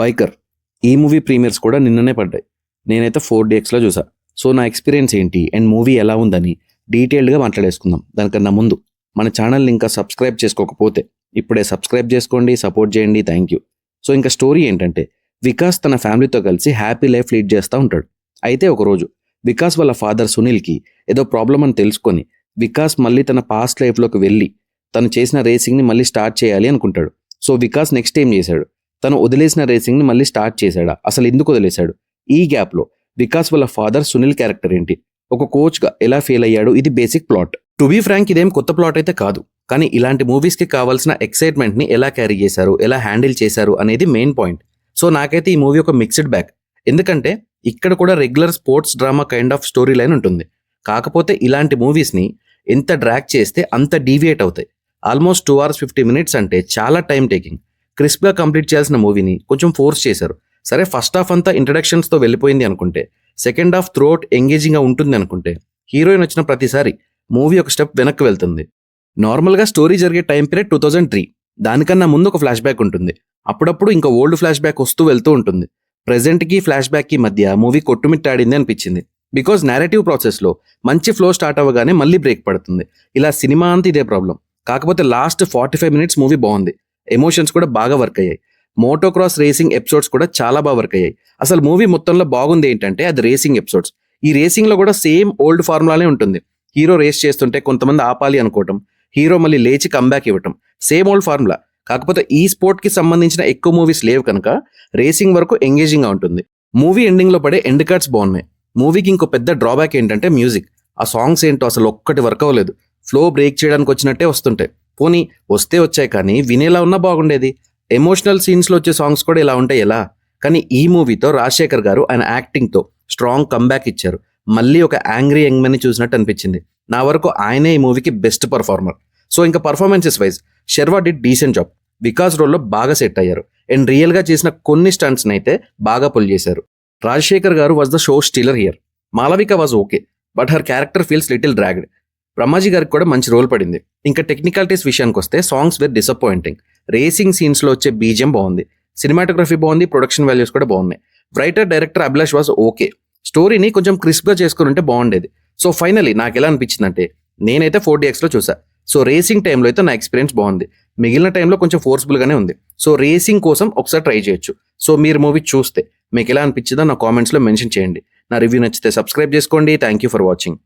Biker ఈ movie premieres కూడా నిన్ననే పడ్డాయి. నేనైతే 4DXలో చూసా. సో నా ఎక్స్పీరియన్స్ ఏంటి అండ్ మూవీ ఎలా ఉందని డీటెయిల్డ్గా మాట్లాడేసుకుందాం. దానికన్నా ముందు మన ఛానల్ని ఇంకా సబ్స్క్రైబ్ చేసుకోకపోతే ఇప్పుడే సబ్స్క్రైబ్ చేసుకోండి, సపోర్ట్ చేయండి. Thank you. సో ఇంకా స్టోరీ ఏంటంటే, వికాస్ తన ఫ్యామిలీతో కలిసి హ్యాపీ లైఫ్ లీడ్ చేస్తూ ఉంటాడు. అయితే ఒకరోజు వికాస్ వాళ్ళ ఫాదర్ సునీల్కి ఏదో ప్రాబ్లం అని తెలుసుకొని వికాస్ మళ్ళీ తన పాస్ట్ లైఫ్లోకి వెళ్ళి తను చేసిన రేసింగ్ని మళ్ళీ స్టార్ట్ చేయాలి అనుకుంటాడు. సో వికాస్ నెక్స్ట్ ఏం చేశాడు, తను వదిలేసిన రేసింగ్ని మళ్ళీ స్టార్ట్ చేశాడా, అసలు ఎందుకు వదిలేశాడు, ఈ గ్యాప్లో వికాస్ వాళ్ళ ఫాదర్ సునీల్ క్యారెక్టర్ ఏంటి, ఒక కోచ్గా ఎలా ఫెయిల్ అయ్యాడు, ఇది basic plot. To be frank ఇదేం కొత్త ప్లాట్ అయితే కాదు, కానీ ఇలాంటి మూవీస్కి కావాల్సిన ఎక్సైట్మెంట్ని ఎలా క్యారీ చేశారు, ఎలా హ్యాండిల్ చేశారు అనేది మెయిన్ పాయింట్. సో నాకైతే ఈ మూవీ ఒక మిక్స్డ్ బ్యాగ్. ఎందుకంటే ఇక్కడ కూడా regular sports drama kind of story line ఉంటుంది. కాకపోతే ఇలాంటి మూవీస్ని ఎంత డ్రాగ్ చేస్తే అంత డీవియేట్ అవుతాయి. ఆల్మోస్ట్ 2 hours 50 minutes అంటే చాలా టైం టేకింగ్. క్రిస్ప్గా కంప్లీట్ చేయాల్సిన మూవీని కొంచెం ఫోర్స్ చేశారు. సరే ఫస్ట్ హాఫ్ అంతా ఇంట్రడక్షన్స్తో వెళ్ళిపోయింది అనుకుంటే, సెకండ్ హాఫ్ త్రూఅవుట్ ఎంగేజింగ్గా ఉంటుంది అనుకుంటే, హీరోయిన్ వచ్చిన ప్రతిసారి మూవీ ఒక స్టెప్ వెనక్కి వెళ్తుంది. నార్మల్గా స్టోరీ జరిగే టైం పీరియడ్ 2003. దానికన్నా ముందు ఒక ఫ్లాష్ బ్యాక్ ఉంటుంది. అప్పుడప్పుడు ఇంకా ఓల్డ్ ఫ్లాష్ బ్యాక్ వస్తూ వెళ్తూ ఉంటుంది. ప్రెజెంట్కి ఫ్లాష్ బ్యాక్కి మధ్య మూవీ కొట్టుమిట్టాడింది అనిపించింది. బికాజ్ నేరేటివ్ ప్రాసెస్లో మంచి ఫ్లో స్టార్ట్ అవ్వగానే మళ్ళీ బ్రేక్ పడుతుంది. ఇలా సినిమా అంతా ఇదే ప్రాబ్లం. కాకపోతే లాస్ట్ 45 minutes మూవీ బాగుంది. ఎమోషన్స్ కూడా బాగా వర్క్ అయ్యాయి. మోటోక్రాస్ రేసింగ్ ఎపిసోడ్స్ కూడా చాలా బాగా వర్క్ అయ్యాయి. అసలు మూవీ మొత్తంలో బాగుంది ఏంటంటే అది రేసింగ్ ఎపిసోడ్స్. ఈ రేసింగ్లో కూడా సేమ్ ఓల్డ్ ఫార్ములానే ఉంటుంది. హీరో రేస్ చేస్తుంటే కొంతమంది ఆపాలి అనుకోవటం, హీరో మళ్ళీ లేచి కంబ్యాక్ ఇవ్వటం, సేమ్ ఓల్డ్ ఫార్ములా. కాకపోతే ఈ స్పోర్ట్కి సంబంధించిన ఎక్కువ మూవీస్ లేవు కనుక రేసింగ్ వరకు ఎంగేజింగ్గా ఉంటుంది. మూవీ ఎండింగ్లో పడే ఎండ్ కార్డ్స్ బాగున్నాయి. మూవీకి ఇంకో పెద్ద డ్రాబ్యాక్ ఏంటంటే మ్యూజిక్. ఆ సాంగ్స్ ఏంటో అసలు ఒక్కటి వర్క్ అవ్వలేదు. ఫ్లో బ్రేక్ చేయడానికి వచ్చినట్టే వస్తుంటాయి. పోనీ వస్తే వచ్చాయి, కానీ వినేలా ఉన్నా బాగుండేది. ఎమోషనల్ సీన్స్లో వచ్చే సాంగ్స్ కూడా ఇలా ఉంటాయి ఎలా? కానీ ఈ మూవీతో రాజశేఖర్ గారు ఆయన యాక్టింగ్తో స్ట్రాంగ్ కంబ్యాక్ ఇచ్చారు. మళ్ళీ ఒక యాంగ్రీ యంగ్ మ్యాన్ని చూసినట్టు అనిపించింది. నా వరకు ఆయనే ఈ మూవీకి బెస్ట్ పర్ఫార్మర్. సో ఇంకా performances wise Sharwa did decent job. Vikas రోల్లో బాగా సెట్ అయ్యారు అండ్ రియల్గా చేసిన కొన్ని స్టంట్స్ని అయితే బాగా పుల్ చేశారు. రాజశేఖర్ గారు was the show stealer here. Malavika was okay, but her character feels little dragged. Brahmaji గారికి కూడా మంచి రోల్ పడింది. ఇంకా టెక్నికాలిటీస్ విషయానికి వస్తే సాంగ్స్ వేర్ డిసప్పాయింటింగ్. రేసింగ్ సీన్స్లో వచ్చే బీజియం బాగుంది, సినిమాటోగ్రఫీ బాగుంది, ప్రొడక్షన్ వాల్యూస్ కూడా బాగున్నాయి. Writer director Abhilash was okay. స్టోరీని కొంచెం క్రిస్ప్గా చేసుకుని ఉంటే బాగుండేది. సో ఫైనలీ నాకు ఎలా అనిపించిందంటే, నేనైతే 4DXలో చూసా. సో రేసింగ్ టైంలో అయితే నా ఎక్స్పీరియన్స్ బాగుంది. మిగిలిన టైంలో కొంచెం ఫోర్స్ఫుల్గానే ఉంది. సో రేసింగ్ కోసం ఒకసారి ట్రై చేయొచ్చు. సో మీరు మూవీ చూస్తే మీకు ఎలా అనిపించిందో నా కామెంట్స్లో మెన్షన్ చేయండి. నా రివ్యూ నచ్చితే సబ్స్క్రైబ్ చేసుకోండి. Thank you for watching.